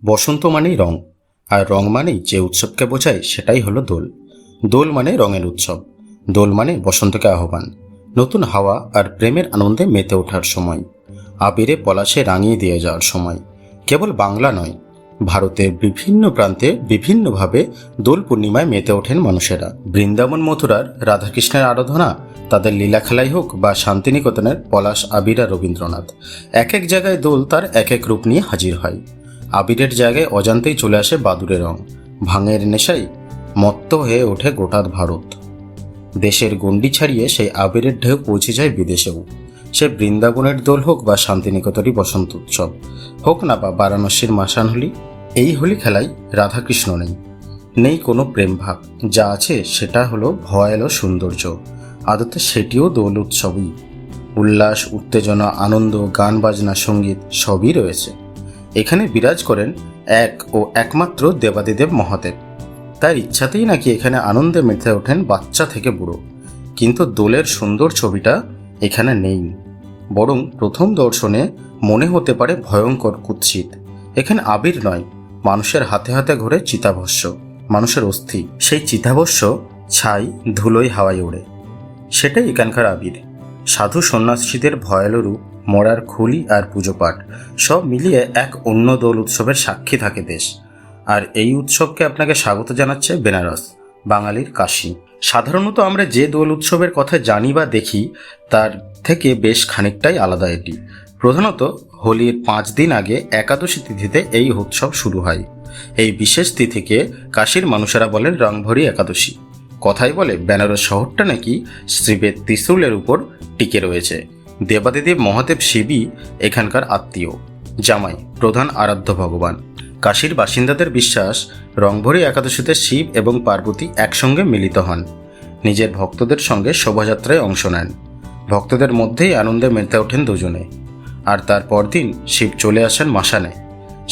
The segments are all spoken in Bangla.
বসন্ত মানেই রং, আর রং মানেই যে উৎসবকে বোঝায় সেটাই হলো দোল। দোল মানে রঙের উৎসব, দোল মানে বসন্তকে আহ্বান, নতুন হাওয়া আর প্রেমের আনন্দে মেতে ওঠার সময়, আবিরে পলাশে রাঙিয়ে দিয়ে যাওয়ার সময়। কেবল বাংলা নয়, ভারতের বিভিন্ন প্রান্তে বিভিন্নভাবে দোল পূর্ণিমায় মেতে ওঠেন মানুষেরা। বৃন্দাবন মথুরার রাধাকৃষ্ণের আরাধনা, তাদের লীলা খেলাই হোক বা শান্তিনিকেতনের পলাশ আবির আর রবীন্দ্রনাথ, এক এক জায়গায় দোল তার এক এক রূপ নিয়ে হাজির হয়। আবিরের জায়গায় অজান্তেই চলে আসে বাদুড়ে রং, ভাঙের নেশায় মত্ত হয়ে ওঠে গোটা ভারত। দেশের গণ্ডি ছাড়িয়ে সেই আবিরের ঢেউ পৌঁছে যায় বিদেশেও। সে বৃন্দাবনের দোল হোক বা শান্তিনিকেতনই বসন্ত উৎসব হোক না বা বারাণসীর মাসান হোলি, এই হোলি খেলায় রাধাকৃষ্ণ নেই, নেই কোনো প্রেম ভাব। যা আছে সেটা হলো ভয়ালো সৌন্দর্য। আদতে সেটিও দোল উৎসবই। উল্লাস, উত্তেজনা, আনন্দ, গান বাজনা, সঙ্গীত সবই রয়েছে। এখানে বিরাজ করেন এক ও একমাত্র দেবাদিদেব মহাদেব। তার ইচ্ছাতেই নাকি এখানে আনন্দে মেতে ওঠেন বাচ্চা থেকে বুড়ো। কিন্তু দোলের সুন্দর ছবিটা এখানে নেই, বরং প্রথম দর্শনে মনে হতে পারে ভয়ঙ্কর কুৎসিত। এখানে আবির নয়, মানুষের হাতে হাতে ঘোরে চিতাভস্য, মানুষের অস্থি। সেই চিতাভস্য ছাই ধুলোয় হাওয়ায় ওড়ে, সেটাই এখানকার আবির। সাধু সন্ন্যাসীদের ভয়ালো রূপ, মরার খুলি আর পুজোপাঠ সব মিলিয়ে এক অন্য দোল উৎসবের সাক্ষী থাকে দেশ। আর এই উৎসবকে আপনাকে স্বাগত জানাচ্ছে বেনারস, বাঙালির কাশী। সাধারণত আমরা যে দোল উৎসবের কথা জানি বা দেখি তার থেকে বেশ খানিকটাই আলাদা এটি। প্রধানত হোলির 5 দিন আগে একাদশী তিথিতে এই উৎসব শুরু হয়। এই বিশেষ তিথিকে কাশীর মানুষেরা বলেন রংভরি একাদশী। কথাই বলে বেনারস শহরটা নাকি শ্রীবেদ ত্রিশূলের উপর টিকে রয়েছে। দেবাদিদেব মহাদেব শিবই এখানকার আত্মীয়, জামাই, প্রধান আরাধ্য ভগবান। কাশীর বাসিন্দাদের বিশ্বাস, রংভরি একাদশীতে শিব এবং পার্বতী একসঙ্গে মিলিত হন, নিজের ভক্তদের সঙ্গে শোভাযাত্রায় অংশ নেন। ভক্তদের মধ্যেই আনন্দে মেতে ওঠেন দুজনে। আর তার পরদিন শিব চলে আসেন মাসানে।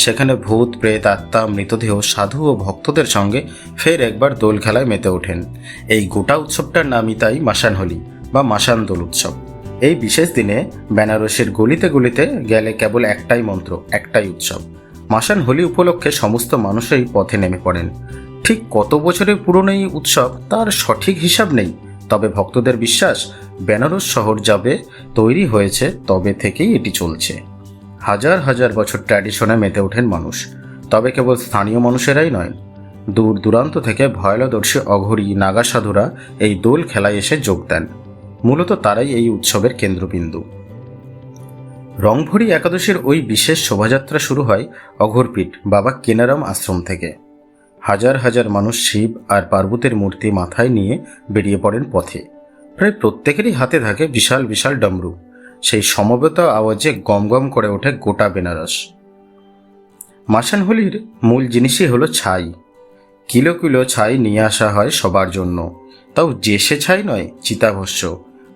সেখানে ভূত, প্রেত, আত্মা, মৃতদেহ, সাধু ও ভক্তদের সঙ্গে ফের একবার দোল খেলায় মেতে ওঠেন। এই গোটা উৎসবটার নামই তাই মাসান হোলি বা মাসান দোল উৎসব। এই বিশেষ দিনে বেনারসের গলিতে গলিতে গেলে কেবল একটাই মন্ত্র, একটাই উৎসব। মাসান হোলি উপলক্ষে সমস্ত মানুষই পথে নেমে পড়েন। ঠিক কত বছরের পুরনো এই উৎসব তার সঠিক হিসাব নেই, তবে ভক্তদের বিশ্বাস বেনারস শহর যাবে তৈরি হয়েছে তবে থেকেই এটি চলছে। হাজার হাজার বছর ট্র্যাডিশনে মেতে ওঠেন মানুষ। তবে কেবল স্থানীয় মানুষেরাই নয়, দূর দূরান্ত থেকে ভয়ালদর্শী অঘরী, নাগা সাধুরা এই দোল খেলায় এসে যোগ দেন। মূলত তারাই এই উৎসবের কেন্দ্রবিন্দু। রংভরি একাদশীর ওই বিশেষ শোভাযাত্রা শুরু হয় অঘরপীঠ বাবা কেনারাম আশ্রম থেকে। হাজার হাজার মানুষ শিব আর পার্বতীর মূর্তি মাথায় নিয়ে বেরিয়ে পড়েন পথে। প্রায় প্রত্যেকেরই হাতে থাকে বিশাল বিশাল ডমরু। সেই সমবেত আওয়াজে গম গম করে ওঠে গোটা বেনারস। মাসান হোলির মূল জিনিসই হলো ছাই। কিলো কিলো ছাই নিয়ে আসা হয় সবার জন্য, তাও যে সে ছাই নয়, চিতাভস্য,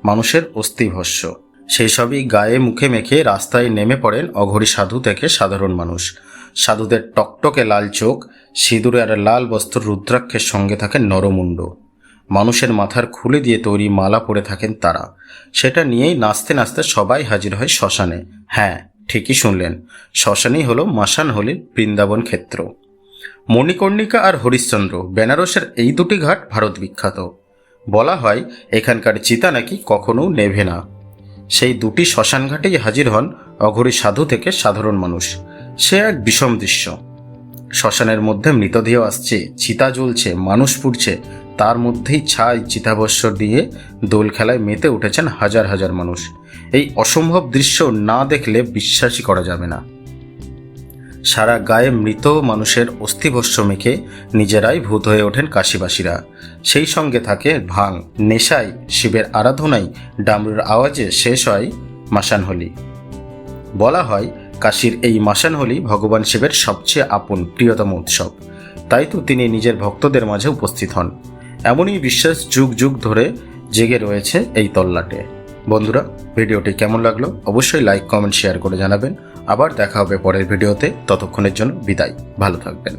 মানুষের অস্থিভস্য। সেই সবই গায়ে মুখে মেখে রাস্তায় নেমে পড়েন অঘরী সাধু থেকে সাধারণ মানুষ। সাধুদের টকটকে লাল চোখ, সিঁদুরে আর লাল বস্ত্র, রুদ্রাক্ষের সঙ্গে থাকে নরমুণ্ড। মানুষের মাথার খুলে দিয়ে তৈরি মালা পরে থাকেন তারা। সেটা নিয়েই নাচতে নাচতে সবাই হাজির হয় শ্মশানে। হ্যাঁ, ঠিকই শুনলেন, শ্মশানই হলো মাসান হোলির বৃন্দাবন ক্ষেত্র। মণিকর্ণিকা আর হরিশ্চন্দ্র, বেনারসের এই দুটি ঘাট ভারত বিখ্যাত। বলা হয় এখানকার চিতা নাকি কখনো নেভে না। সেই দুটি শ্মশান ঘাটেই হাজির হন অঘরী সাধু থেকে সাধারণ মানুষ। সে এক বিষম দৃশ্য। শ্মশানের মধ্যে মৃতদেহ আসছে, চিতা জ্বলছে, মানুষ পুড়ছে, তার মধ্যেই ছাই চিতাভস্য দিয়ে দোল খেলায় মেতে উঠেছেন হাজার হাজার মানুষ। এই অসম্ভব দৃশ্য না দেখলে বিশ্বাসই করা যাবে না। সারা গায়ে মৃত মানুষের অস্থিভস্য মেখে নিজেরাই ভূত হয়ে ওঠেন কাশীবাসীরা। সেই সঙ্গে থাকে ভাং, নেশায়, শিবের আরাধনায়, ডামরুর আওয়াজে শেষ হয় মাসান হোলি। বলা হয় কাশীর এই মাসান হোলি ভগবান শিবের সবচেয়ে আপন প্রিয়তম উৎসব। তাই তো তিনি নিজের ভক্তদের মাঝে উপস্থিত হন। এমনই বিশ্বাস যুগ যুগ ধরে জেগে রয়েছে এই তল্লাটে। বন্ধুরা, ভিডিওটি কেমন লাগলো অবশ্যই লাইক, কমেন্ট, শেয়ার করে জানাবেন। আবার দেখা হবে পরের ভিডিওতে। ততক্ষণের জন্য বিদায়, ভালো থাকবেন।